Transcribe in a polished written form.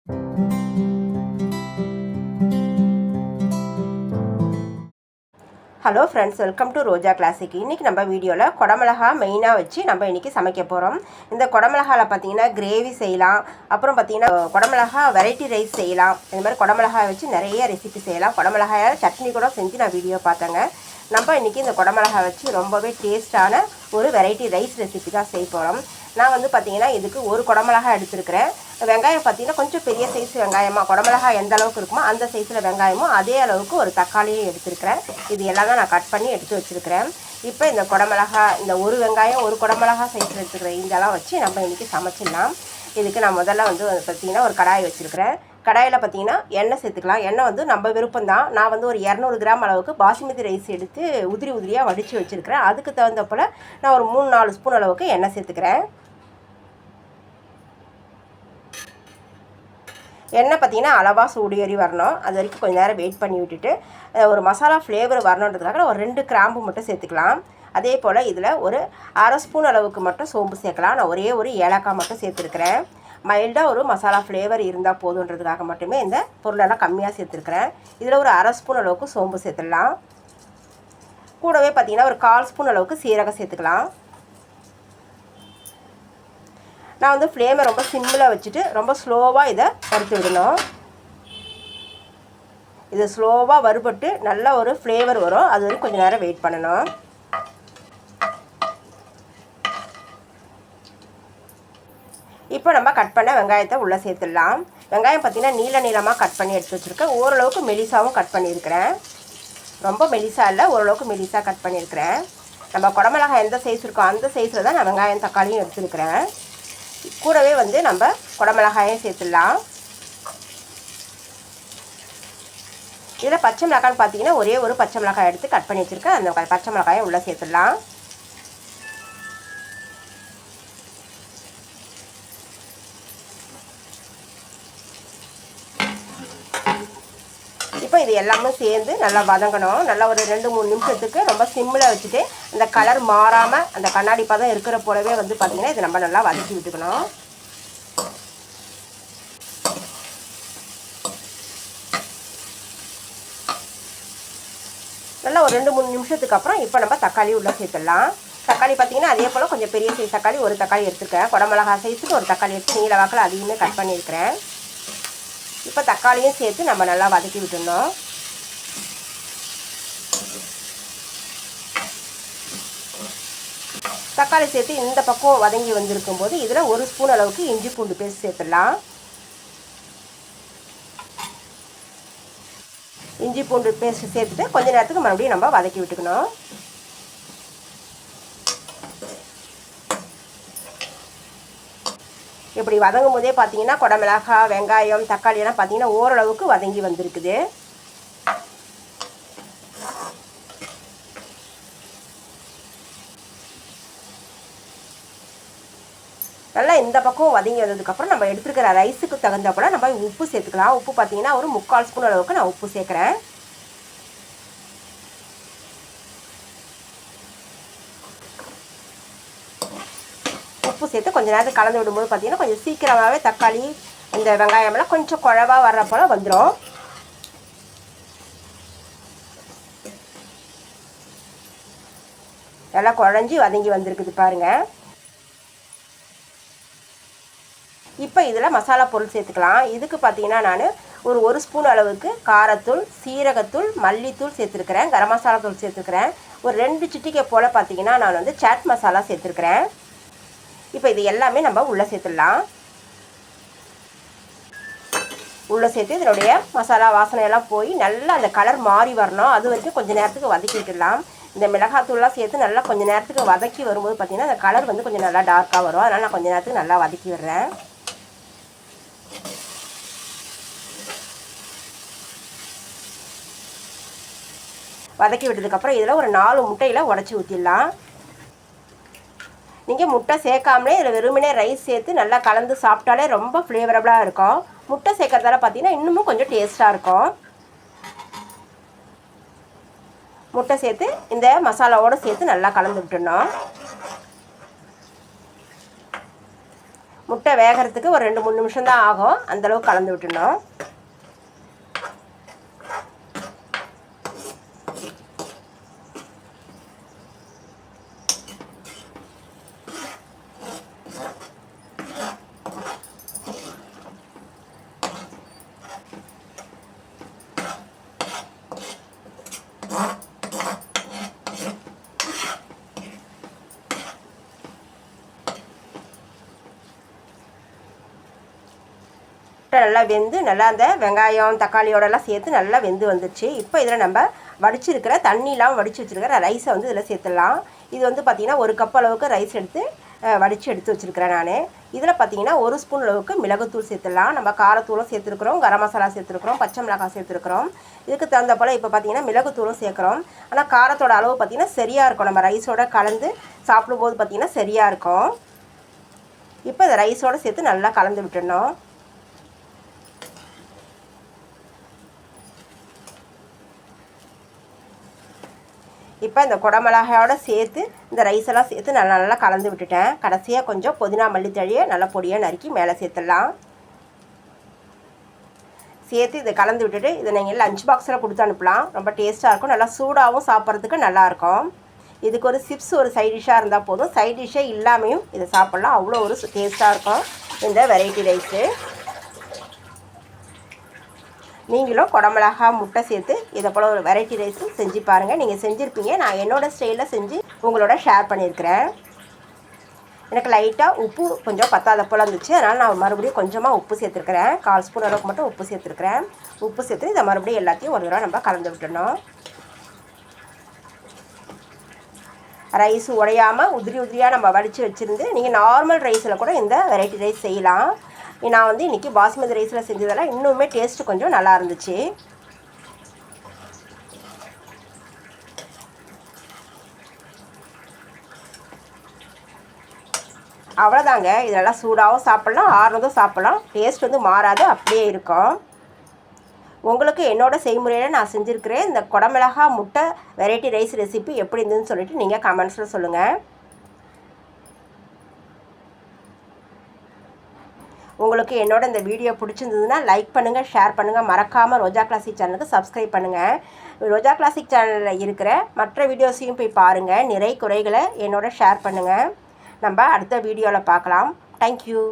Hello friends, welcome to Roja classic. இன்றைக்கி நம்ம வீடியோவில் குடமிளகா மெயினாக வச்சு நம்ம இன்றைக்கி சமைக்க போகிறோம். இந்த குடமிளகாவில் பார்த்தீங்கன்னா கிரேவி செய்யலாம், அப்புறம் பார்த்தீங்கன்னா குடமிளகா வெரைட்டி ரைஸ் செய்யலாம். இந்த மாதிரி குடமிளகாய் வச்சு நிறைய ரெசிபி செய்யலாம். குடமிளகாயால் சட்னி கூட செஞ்சு நான் வீடியோ பார்த்தேங்க. நம்ம இன்றைக்கி இந்த குடமிளகாய் வச்சு ரொம்பவே டேஸ்ட்டான ஒரு வெரைட்டி ரைஸ் ரெசிபி தான் செய்ய போகிறோம். நான் வந்து பார்த்திங்கன்னா இதுக்கு ஒரு குடமிளகாய் எடுத்துருக்கிறேன். வெங்காயம் பார்த்திங்கன்னா கொஞ்சம் பெரிய சைஸ் வெங்காயமாக, குடமிளகாய் எந்த அளவுக்கு இருக்குமோ அந்த சைஸில் வெங்காயமும் அதே அளவுக்கு ஒரு தக்காளியும் எடுத்துருக்கிறேன். இது எல்லாம் தான் நான் கட் பண்ணி எடுத்து வச்சுருக்கிறேன். இப்போ இந்த குடமிளகாய், இந்த ஒரு வெங்காயம் ஒரு குடமிளகாய் சைஸில் எடுத்துக்கிறேன். இதெல்லாம் வச்சு நம்ம இன்றைக்கி சமைச்சிடலாம். இதுக்கு நான் முதல்ல வந்து பார்த்திங்கன்னா ஒரு கடாய் வச்சுருக்கிறேன். கடாயில் பார்த்திங்கன்னா எண்ணெய் சேர்த்துக்கலாம். எண்ணெய் வந்து நம்ம விருப்பம் தான். நான் வந்து ஒரு 200 கிராம் அளவுக்கு பாசுமதி ரைஸ் எடுத்து உதிரி உதிரியாக வடித்து வச்சுருக்கிறேன். அதுக்கு தகுந்த போல் நான் ஒரு 3-4 ஸ்பூன் அளவுக்கு எண்ணெய் சேர்த்துக்கிறேன். எண்ணெய் பார்த்திங்கன்னா அளவாக சூடு ஏறி வரணும். அது வரைக்கும் கொஞ்சம் நேரம் வெயிட் பண்ணி விட்டுட்டு ஒரு மசாலா ஃப்ளேவர் வரணுன்றதுக்காக ஒரு 2 கிராம்பு மட்டும் சேர்த்துக்கலாம். அதே போல் இதில் ஒரு அரை ஸ்பூன் அளவுக்கு மட்டும் சோம்பு சேர்க்கலாம். நான் ஒரே ஒரு ஏலக்காய் மட்டும் சேர்த்துருக்கிறேன். மைல்டாக ஒரு மசாலா ஃப்ளேவர் இருந்தால் போதுன்றதுக்காக மட்டுமே இந்த பொருளெல்லாம் கம்மியாக சேர்த்துருக்கிறேன். இதில் ஒரு அரை ஸ்பூன் அளவுக்கு சோம்பு சேர்த்துடலாம். கூடவே பார்த்திங்கன்னா ஒரு 1/4 ஸ்பூன் அளவுக்கு சீரகம் சேர்த்துக்கலாம். நான் வந்து ஃப்ளேமை ரொம்ப சிம்மில் வச்சுட்டு ரொம்ப ஸ்லோவாக இதை வறுத்து விடணும். இது ஸ்லோவாக வறுபட்டு நல்ல ஒரு ஃப்ளேவர் வரும். அது வரைக்கும் கொஞ்சம் நேரம் வெயிட் பண்ணணும். இப்போ நம்ம கட் பண்ண வெங்காயத்தை உள்ளே சேர்த்துடலாம். வெங்காயம் பார்த்திங்கன்னா நீளமாக கட் பண்ணி எடுத்து வச்சுருக்கேன். ஓரளவுக்கு மெலிசாவும் கட் பண்ணியிருக்கிறேன். ரொம்ப மெலிசா இல்லை, ஓரளவுக்கு மெலிசாக கட் பண்ணியிருக்கிறேன். நம்ம குடமிளகாய் எந்த சைஸ் இருக்கோ அந்த சைஸில் தான் நான் வெங்காயம் தக்காளியும் எடுத்துருக்கிறேன். கூடவே வந்து நம்ம குடமிளகாயும் சேர்த்துடலாம். இதில் பச்சை மிளகான்னு பார்த்தீங்கன்னா ஒரே ஒரு பச்சை மிளகாய் எடுத்து கட் பண்ணி வச்சுருக்கேன். அந்த பச்சை மிளகாயை உள்ளே சேர்த்துடலாம். இப்போ இது எல்லாமே சேர்ந்து நல்லா வதங்கணும். நல்லா ஒரு 2-3 நிமிஷத்துக்கு ரொம்ப சிம்மில் வச்சுட்டு அந்த கலர் மாறாமல் அந்த கண்ணாடி பதம் இருக்கிற போலவே வந்து பார்த்திங்கன்னா இது நம்ம நல்லா வதக்கி விட்டுக்கணும். நல்லா ஒரு 2-3 நிமிஷத்துக்கு அப்புறம் இப்போ நம்ம தக்காளி உள்ளே சேர்த்துடலாம். தக்காளி பார்த்திங்கன்னா அதே போல் கொஞ்சம் பெரிய சைஸ் தக்காளி ஒரு தக்காளி எடுத்துருக்கேன். குடமிளகா சைஸுக்கு ஒரு தக்காளி எடுத்து நீல வாக்கில் அதையுமே கட் பண்ணியிருக்கிறேன். இப்போ தக்காளியும் சேர்த்து நம்ம நல்லா வதக்கி விட்டுடணும். தக்காளி சேர்த்து இந்த பக்கம் வதங்கி வந்திருக்கும் போது இதில் 1 ஸ்பூன் அளவுக்கு இஞ்சி பூண்டு பேஸ்ட் சேர்த்துடலாம். இஞ்சி பூண்டு பேஸ்ட் சேர்த்துட்டு கொஞ்ச நேரத்துக்கு மறுபடியும் நம்ம வதக்கி விட்டுக்கணும். இப்படி வதங்கும் போதே பார்த்தீங்கன்னா குடமிளகாய், வெங்காயம், தக்காளியெல்லாம் பார்த்தீங்கன்னா ஓரளவுக்கு வதங்கி வந்திருக்குது. நல்லா இந்த பக்கம் வதங்கி வந்ததுக்கப்புறம் நம்ம எடுத்துருக்கிற ரைஸுக்கு தகுந்த போல் நம்ம உப்பு சேர்த்துக்கலாம். உப்பு பார்த்தீங்கன்னா ஒரு 3/4 ஸ்பூன் அளவுக்கு நான் உப்பு சேர்க்குறேன். உப்பு சேர்த்து கொஞ்சம் நேரத்துக்கு கலந்து விடும்போது பார்த்திங்கன்னா கொஞ்சம் சீக்கிரமாகவே தக்காளி இந்த வெங்காயமெல்லாம் கொஞ்சம் குழவாக வர்ற போல் வந்துடும். நல்லா குழஞ்சி வதங்கி வந்திருக்குது பாருங்கள். இப்போ இதில் மசாலா பொருள் சேர்த்துக்கலாம். இதுக்கு பார்த்தீங்கன்னா நான் ஒரு ஸ்பூன் அளவுக்கு காரத்தூள், சீரகத்தூள், மல்லித்தூள் சேர்த்துருக்கிறேன். கரம் மசாலா தூள் சேர்த்துருக்கிறேன். ஒரு 2 சிட்டிகை போல் பார்த்தீங்கன்னா நான் வந்து சாட் மசாலா சேர்த்துருக்கிறேன். இப்போ இது எல்லாமே நம்ம உள்ளே சேர்த்துடலாம். உள்ளே சேர்த்து இதனுடைய மசாலா வாசனையெல்லாம் போய் நல்லா அந்த கலர் மாறி வரணும். அது வரைக்கும் கொஞ்சம் நேரத்துக்கு வதக்கி விட்டுடலாம். இந்த மிளகாத்தூள்லாம் சேர்த்து நல்லா கொஞ்சம் நேரத்துக்கு வதக்கி வரும்போது பார்த்திங்கன்னா அந்த கலர் வந்து கொஞ்சம் நல்லா டார்க்காக வரும். அதனால் நான் கொஞ்சம் நேரத்துக்கு நல்லா வதக்கி விடுறேன். வதக்கி விட்டதுக்கப்புறம் இதில் ஒரு 4 முட்டையில் உடச்சி ஊற்றிடலாம். நீங்கள் முட்டை சேர்க்காமலே இதில் வெறுமனே ரைஸ் சேர்த்து நல்லா கலந்து சாப்பிட்டாலே ரொம்ப ஃப்ளேவரபுளாக இருக்கும். முட்டை சேர்க்கறதால பார்த்தீங்கன்னா இன்னமும் கொஞ்சம் டேஸ்ட்டாக இருக்கும். முட்டை சேர்த்து இந்த மசாலாவோடு சேர்த்து நல்லா கலந்து விட்டுடணும். முட்டை வேகிறதுக்கு ஒரு 2-3 நிமிஷம் தான் ஆகும். அந்தளவுக்கு கலந்து விட்டுடணும். நல்லா வெந்து நல்லா அந்த வெங்காயம் தக்காளியோடலாம் சேர்த்து நல்லா வெந்து வந்துடுச்சு. இப்போ இதில் நம்ம வடிச்சிருக்கிற தண்ணிலாம் வடித்து வச்சுருக்கிற ரைஸை வந்து இதில் சேர்த்துடலாம். இது வந்து பார்த்திங்கன்னா 1 கப் அளவுக்கு ரைஸ் எடுத்து வடித்து வச்சுருக்கிறேன் நான். இதில் பார்த்திங்கன்னா 1 ஸ்பூன் அளவுக்கு மிளகுத்தூள் சேர்த்துடலாம். நம்ம காரத்தூளும் சேர்த்துருக்குறோம், கரம் மசாலா சேர்த்துருக்குறோம், பச்சை மிளகாய் சேர்த்துருக்குறோம். இதுக்கு தகுந்த போல் இப்போ பார்த்திங்கன்னா மிளகுத்தூளும் சேர்க்குறோம். ஆனால் காரத்தோட அளவு பார்த்திங்கன்னா சரியாக இருக்கும். நம்ம ரைஸோடு கலந்து சாப்பிடும்போது பார்த்திங்கன்னா சரியாக இருக்கும். இப்போ இந்த ரைஸோடு சேர்த்து நல்லா கலந்து விட்டுடணும். இப்போ இந்த குடமிளகாயோட சேர்த்து இந்த ரைஸெல்லாம் சேர்த்து நல்லா கலந்து விட்டுட்டேன். கடைசியாக கொஞ்சம் புதினா மல்லித்தழையை நல்லா பொடியாக நறுக்கி மேலே சேர்த்துடலாம். சேர்த்து இதை கலந்து விட்டுட்டு இதை நீங்கள் லஞ்ச் பாக்ஸில் கொடுத்து அனுப்பலாம். ரொம்ப டேஸ்ட்டாக இருக்கும். நல்லா சூடாகவும் சாப்பிட்றதுக்கு நல்லாயிருக்கும். இதுக்கு ஒரு சிப்ஸ் ஒரு சைட் டிஷ்ஷாக இருந்தால் போதும். சைட் டிஷ்ஷே இல்லாமையும் இதை சாப்பிட்லாம். அவ்வளோ ஒரு டேஸ்ட்டாக இருக்கும் இந்த வெரைட்டி ரைஸு. நீங்களும் குடமிளகா முட்டை சேர்த்து இதை போல் ஒரு வெரைட்டி ரைஸு செஞ்சு பாருங்கள். நீங்கள் செஞ்சுருப்பீங்க. நான் என்னோடய ஸ்டைலில் செஞ்சு உங்களோட ஷேர் பண்ணியிருக்கிறேன். எனக்கு லைட்டாக உப்பு கொஞ்சம் பத்தாத போல் இருந்துச்சு. அதனால் நான் மறுபடியும் கொஞ்சமாக உப்பு சேர்த்துருக்கிறேன். 1/4 ஸ்பூன் அளவுக்கு மட்டும் உப்பு சேர்த்துருக்கிறேன். உப்பு சேர்த்து இதை மறுபடியும் எல்லாத்தையும் ஒரு தடவை நம்ம கலந்து விட்டுடணும். ரைஸ் உடையாமல் உதிரியாக நம்ம வடித்து வச்சுருந்து நீங்கள் நார்மல் ரைஸில் கூட இந்த வெரைட்டி ரைஸ் செய்யலாம். நான் வந்து இன்றைக்கி பாஸ்மதி ரைஸில் செஞ்சதெல்லாம் இன்னுமே டேஸ்ட்டு கொஞ்சம் நல்லா இருந்துச்சு. அவ்வளோதாங்க. இதெல்லாம் சூடாகவும் சாப்பிட்லாம், ஆறுனதும் சாப்பிட்லாம். டேஸ்ட் வந்து மாறாது, அப்படியே இருக்கும். உங்களுக்கு என்னோடய செய்முறையில் நான் செஞ்சுருக்கிறேன் இந்த குடமிளகா முட்டை வெரைட்டி ரைஸ் ரெசிபி எப்படி இருந்ததுன்னு சொல்லிவிட்டு நீங்கள் கமெண்ட்ஸில் சொல்லுங்கள். உங்களுக்கு என்னோட இந்த வீடியோ பிடிச்சிருந்ததுன்னா லைக் பண்ணுங்கள், ஷேர் பண்ணுங்கள். மறக்காமல் ரோஜா கிளாசிக் சேனலுக்கு சப்ஸ்கிரைப் பண்ணுங்கள். ரோஜா கிளாசிக் சேனலில் இருக்கிற மற்ற வீடியோஸையும் போய் பாருங்கள். நிறை குறைகளை என்னோட ஷேர் பண்ணுங்கள். நம்ம அடுத்த வீடியோவில் பார்க்கலாம். தேங்க்யூ.